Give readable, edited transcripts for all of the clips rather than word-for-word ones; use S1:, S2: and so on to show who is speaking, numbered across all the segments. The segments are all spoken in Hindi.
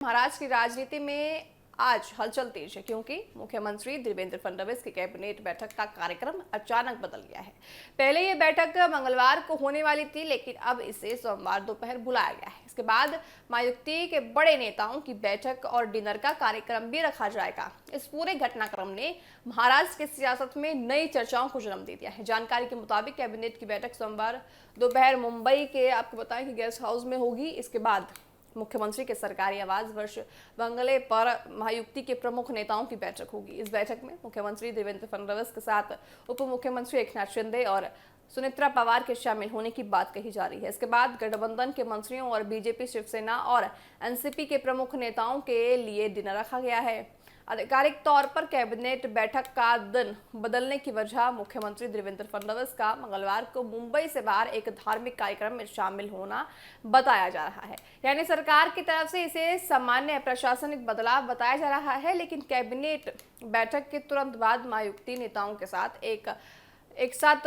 S1: महाराष्ट्र की राजनीति में आज हलचल तेज है क्योंकि मुख्यमंत्री देवेंद्र फडणवीस की कैबिनेट बैठक का कार्यक्रम अचानक बदल गया है। पहले ये बैठक मंगलवार को होने वाली थी, लेकिन अब इसे सोमवार दोपहर बुलाया गया है। इसके बाद महायुति के बड़े नेताओं की बैठक और डिनर का कार्यक्रम भी रखा जाएगा। इस पूरे घटनाक्रम ने महाराष्ट्र की सियासत में नई चर्चाओं को जन्म दे दिया है। जानकारी के मुताबिक कैबिनेट की बैठक सोमवार दोपहर मुंबई के आपको बताएं कि गेस्ट हाउस में होगी। इसके बाद मुख्यमंत्री के सरकारी आवास वर्ष बंगले पर महायुति के प्रमुख नेताओं की बैठक होगी। इस बैठक में मुख्यमंत्री देवेंद्र फडणवीस के साथ उप मुख्यमंत्री एकनाथ शिंदे और सुनेत्रा पवार के शामिल होने की बात कही जा रही है। इसके बाद गठबंधन के मंत्रियों और बीजेपी, शिवसेना और एनसीपी के प्रमुख नेताओं के लिए डिनर रखा गया है। आधिकारिक तौर पर कैबिनेट बैठक का दिन बदलने की वजह मुख्यमंत्री देवेंद्र फडणवीस का मंगलवार को मुंबई से बाहर एक धार्मिक कार्यक्रम में शामिल होना बताया जा रहा है। यानी सरकार की तरफ से इसे सामान्य प्रशासनिक बदलाव बताया जा रहा है, लेकिन कैबिनेट बैठक के तुरंत बाद महायुति नेताओं के साथ एक साथ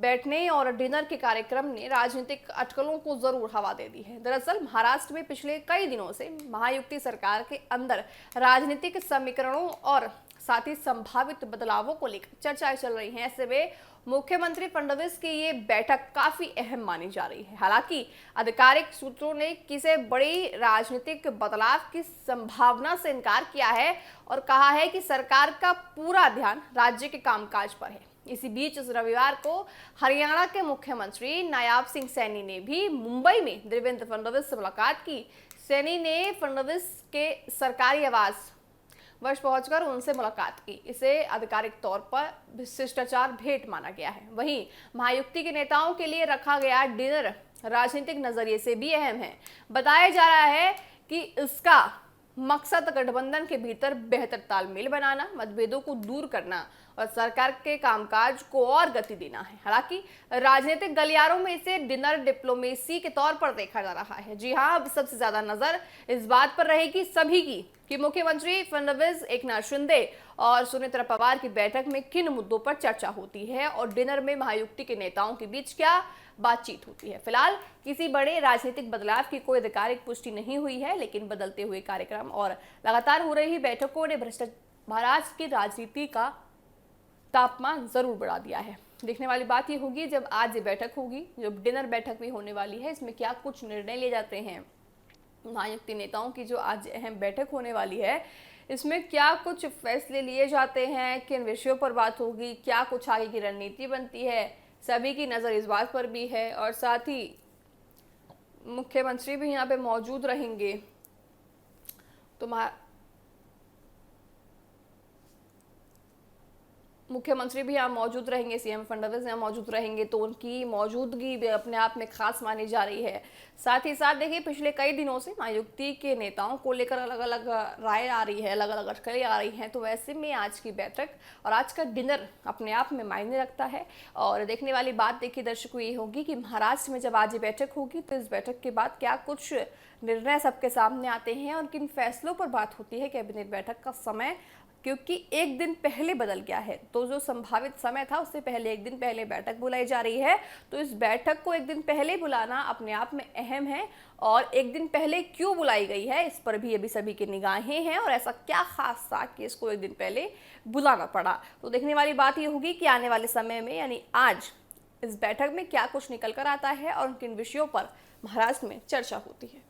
S1: बैठने और डिनर के कार्यक्रम ने राजनीतिक अटकलों को जरूर हवा दे दी है। दरअसल महाराष्ट्र में पिछले कई दिनों से महायुति सरकार के अंदर राजनीतिक समीकरणों और साथ ही संभावित बदलावों को लेकर चर्चाएं चल रही हैं। ऐसे में मुख्यमंत्री फडणवीस की ये बैठक काफी अहम मानी जा रही है। हालांकि आधिकारिक सूत्रों ने किसी बड़ी राजनीतिक बदलाव की संभावना से इनकार किया है और कहा है कि सरकार का पूरा ध्यान राज्य के कामकाज पर है। इसी बीच इस रविवार को हरियाणा के मुख्यमंत्री नायब सिंह सैनी ने भी मुंबई में देवेंद्र फडणवीस से मुलाकात की। सैनी ने फडणवीस के सरकारी आवास वर्ष पहुंचकर उनसे मुलाकात की। इसे आधिकारिक तौर पर शिष्टाचार भेंट माना गया है। वहीं महायुति के नेताओं के लिए रखा गया डिनर राजनीतिक नजरिए से भी अहम है। बताया जा रहा है कि इसका मकसद गठबंधन के भीतर बेहतर तालमेल बनाना, मतभेदों को दूर करना और सरकार के कामकाज को और गति देना है। हालांकि राजनीतिक गलियारों में इसे डिनर डिप्लोमेसी के तौर पर देखा जा रहा है। जी हां, अब सबसे ज्यादा नजर इस बात पर रहेगी सभी की कि मुख्यमंत्री फडणवीस, एकनाथ शिंदे और सुनेत्रा पवार की बैठक में किन मुद्दों पर चर्चा होती है और डिनर में महायुति के नेताओं के बीच क्या बातचीत होती है। फिलहाल किसी बड़े राजनीतिक बदलाव की कोई आधिकारिक पुष्टि नहीं हुई है, लेकिन बदलते हुए कार्यक्रम और लगातार हो रही बैठकों ने महाराष्ट्र की राजनीति का तापमान जरूर बढ़ा दिया है। देखने वाली बात ये होगी जब आज ये बैठक होगी, जब डिनर बैठक भी होने वाली है, इसमें क्या कुछ निर्णय लिए जाते हैं। महायुति नेताओं की जो आज अहम बैठक होने वाली है, इसमें क्या कुछ फैसले लिए जाते हैं, किन विषयों पर बात होगी, क्या कुछ आगे की रणनीति बनती है, सभी की नज़र इस बात पर भी है। और साथ ही मुख्यमंत्री भी यहाँ पे मौजूद रहेंगे, तो मुख्यमंत्री भी यहाँ मौजूद रहेंगे, सीएम फडणवीस यहाँ मौजूद रहेंगे, तो उनकी मौजूदगी भी अपने आप में खास मानी जा रही है। साथ ही साथ देखिए, पिछले कई दिनों से महायुति के नेताओं को लेकर अलग अलग राय आ रही है, अलग अलग अटकलें आ रही हैं, तो वैसे में आज की बैठक और आज का डिनर अपने आप में मायने रखता है। और देखने वाली बात देखिए दर्शकों ये होगी कि महाराष्ट्र में जब आज ये बैठक होगी, तो इस बैठक के बाद क्या कुछ निर्णय सबके सामने आते हैं और किन फैसलों पर बात होती है। कैबिनेट बैठक का समय क्योंकि एक दिन पहले बदल गया है, तो जो संभावित समय था उससे पहले एक दिन पहले बैठक बुलाई जा रही है, तो इस बैठक को एक दिन पहले बुलाना अपने आप में अहम है। और एक दिन पहले क्यों बुलाई गई है, इस पर भी अभी सभी की निगाहें हैं और ऐसा क्या खास था कि इसको एक दिन पहले बुलाना पड़ा। तो देखने वाली बात ये होगी कि आने वाले समय में यानी आज इस बैठक में क्या कुछ निकल कर आता है और किन विषयों पर महाराष्ट्र में चर्चा होती है।